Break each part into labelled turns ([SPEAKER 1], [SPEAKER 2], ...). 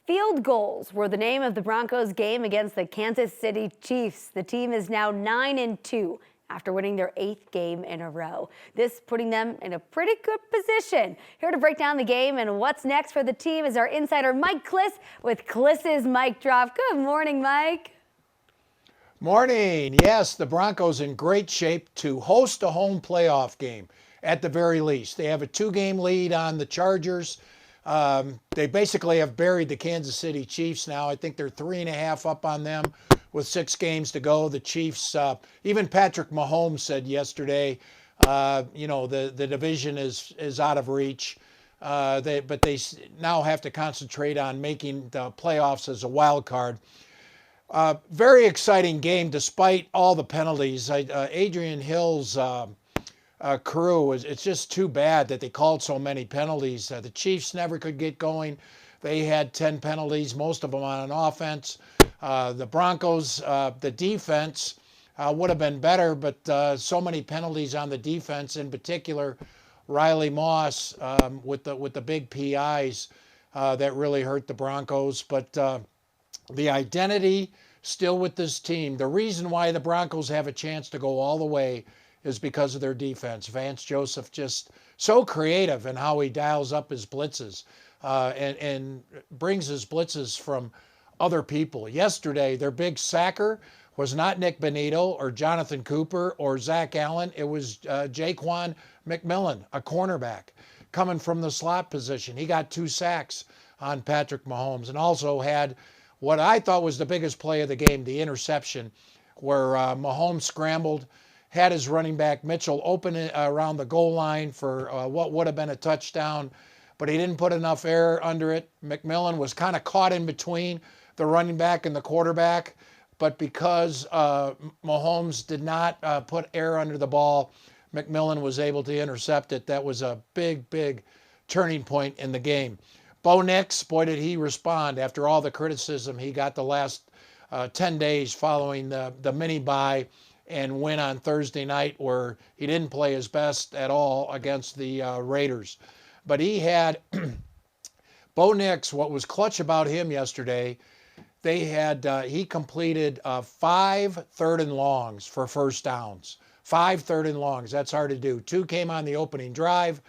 [SPEAKER 1] Field goals were the name of the Broncos game against the Kansas City Chiefs. The team is now 9-2 after winning their 8th game in a row. This putting them in a pretty good position. Here to break down the game and what's next for the team is our insider Mike Klis with Klis's Mike Drop. Good morning, Mike.
[SPEAKER 2] Morning. Yes, the Broncos in great shape to host a home playoff game at the very least. They have a 2-game lead on the Chargers. They basically have buried the Kansas City Chiefs now. I think they're 3.5 up on them with 6 games to go. The Chiefs, even Patrick Mahomes said yesterday, the division is out of reach. But they now have to concentrate on making the playoffs as a wild card. Very exciting game despite all the penalties. Adrian Hill's crew, it's just too bad that they called so many penalties. The Chiefs never could get going. They had 10 penalties, most of them on offense. The Broncos, the defense would have been better, but so many penalties on the defense, in particular Riley Moss with the big PIs that really hurt the Broncos. But the identity still with this team. The reason why the Broncos have a chance to go all the way is because of their defense. Vance Joseph just so creative in how he dials up his blitzes and brings his blitzes from other people. Yesterday, their big sacker was not Nick Bonito or Jonathan Cooper or Zach Allen. It was Jaquan McMillan, a cornerback, coming from the slot position. He got 2 sacks on Patrick Mahomes and also had what I thought was the biggest play of the game, the interception, where Mahomes scrambled, had his running back Mitchell open around the goal line for what would have been a touchdown, but he didn't put enough air under it. McMillan was kind of caught in between the running back and the quarterback, but because Mahomes did not put air under the ball, McMillan was able to intercept it. That was a big, big turning point in the game. Bo Nix, boy, did he respond after all the criticism he got the last 10 days following the mini-bye and win on Thursday night where he didn't play his best at all against the Raiders. But he had, Bo Nix, what was clutch about him yesterday, he completed 5 third and longs for first downs. 5 third and longs, that's hard to do. 2 came on the opening drive.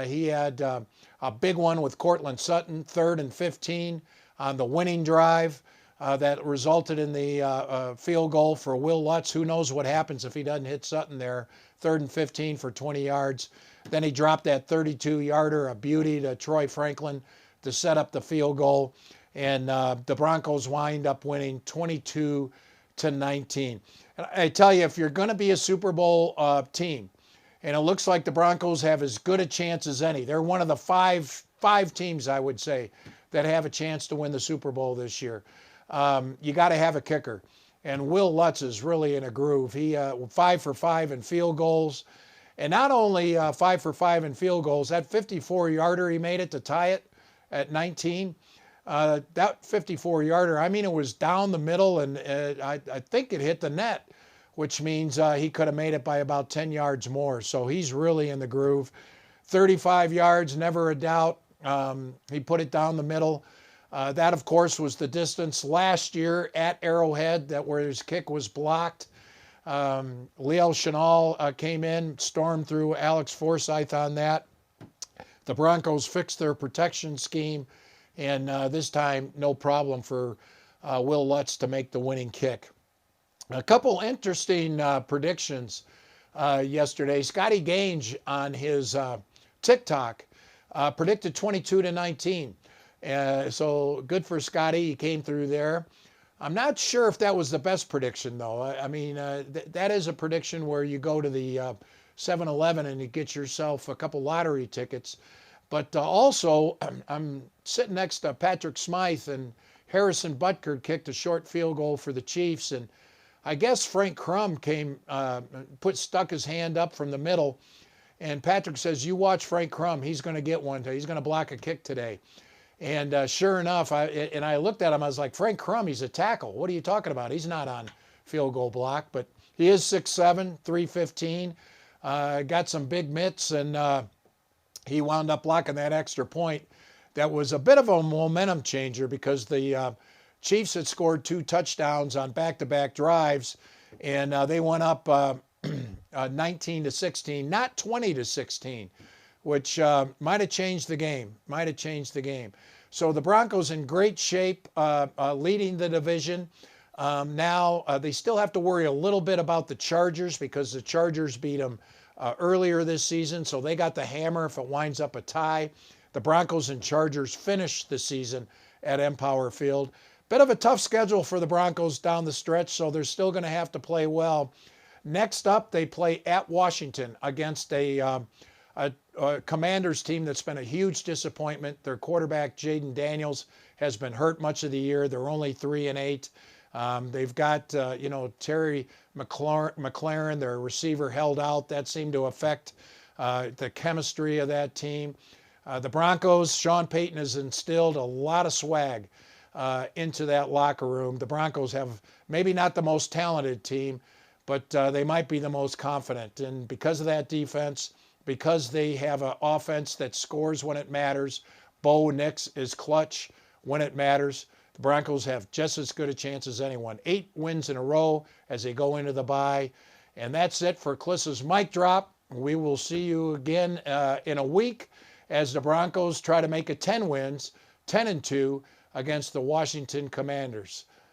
[SPEAKER 2] He had a big one with Cortland Sutton, 3rd and 15 on the winning drive. That resulted in the field goal for Will Lutz. Who knows what happens if he doesn't hit Sutton there. 3rd and 15 for 20 yards. Then he dropped that 32-yarder, a beauty, to Troy Franklin to set up the field goal. And the Broncos wind up winning 22-19. And I tell you, if you're going to be a Super Bowl team, and it looks like the Broncos have as good a chance as any. They're one of the five teams, I would say, that have a chance to win the Super Bowl this year. You got to have a kicker. And Will Lutz is really in a groove. He 5 for 5 in field goals. And not only 5 for 5 in field goals, that 54-yarder he made it to tie it at 19. That 54-yarder, I mean, it was down the middle, and I think it hit the net, which means he could have made it by about 10 yards more. So he's really in the groove. 35 yards, never a doubt. He put it down the middle. That, of course, was the distance last year at Arrowhead where his kick was blocked. Leo Chenal came in, stormed through Alex Forsythe on that. The Broncos fixed their protection scheme, and this time no problem for Will Lutz to make the winning kick. A couple interesting predictions yesterday. Scotty Gange on his TikTok predicted 22-19. So good for Scotty. He came through there. I'm not sure if that was the best prediction, though. I mean, that is a prediction where you go to the 7-Eleven and you get yourself a couple lottery tickets. But also, I'm sitting next to Patrick Smythe, and Harrison Butker kicked a short field goal for the Chiefs. And I guess Frank Crum stuck his hand up from the middle. And Patrick says, "You watch Frank Crum. He's going to get one. He's going to block a kick today." And sure enough, I looked at him. I was like, Frank Crum, he's a tackle. What are you talking about? He's not on field goal block. But he is 6'7", 315. Got some big mitts, and he wound up blocking that extra point that was a bit of a momentum changer because the Chiefs had scored 2 touchdowns on back-to-back drives, and they went up 19-16, not 20-16, which might have changed the game. So the Broncos in great shape, leading the division. Now they still have to worry a little bit about the Chargers because the Chargers beat them earlier this season, so they got the hammer if it winds up a tie. The Broncos and Chargers finished the season at Empower Field. Bit of a tough schedule for the Broncos down the stretch, so they're still going to have to play well. Next up, they play at Washington against a Commanders team that's been a huge disappointment. Their quarterback, Jaden Daniels, has been hurt much of the year. They're only 3-8. They've got, Terry McLaurin, their receiver, held out. That seemed to affect the chemistry of that team. The Broncos, Sean Payton has instilled a lot of swag into that locker room. The Broncos have maybe not the most talented team, but they might be the most confident. And because of that defense, because they have an offense that scores when it matters, Bo Nix is clutch when it matters, the Broncos have just as good a chance as anyone. 8 wins in a row as they go into the bye. And that's it for Klis's Mic Drop. We will see you again in a week as the Broncos try to make it 10 wins, 10-2 against the Washington Commanders.